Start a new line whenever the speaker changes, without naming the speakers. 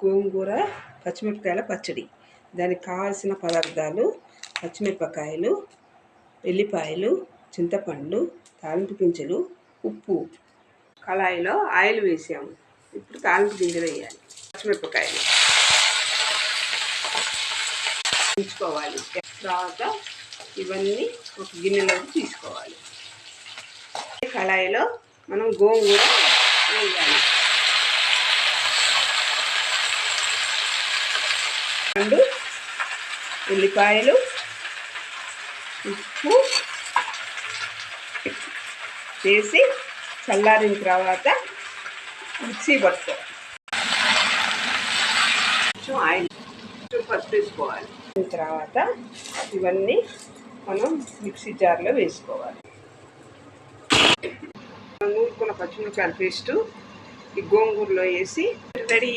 గోంగూర పచ్చిమిరపకాయల పచ్చడి. దానికి కావాల్సిన పదార్థాలు: పచ్చిమిరపకాయలు, ఎల్లిపాయలు, చింతపండు, తాలింపు గింజలు, ఉప్పు. కళాయిలో ఆయిల్ వేసాము. ఇప్పుడు తాలింపు గింజలు వేయాలి. పచ్చిమిరపకాయలు ఉంచుకోవాలి. తర్వాత ఇవన్నీ ఒక గిన్నెలోకి తీసుకోవాలి. కళాయిలో మనం గోంగూర వేయాలి. ఉల్లిపాయలు, ఉప్పు వేసి చల్లారిన తర్వాత మిక్సీ పట్టుకోవాలి. కొంచెం ఆయిల్, కొంచెం పసుపు వేసుకోవాలి. తర్వాత ఇవన్నీ మనం మిక్సీ జార్లో వేసుకోవాలి. నూరుకున్న పచ్చిమిరపకాయల పేస్టు ఈ గోంగూరలో వేసి రెడీ.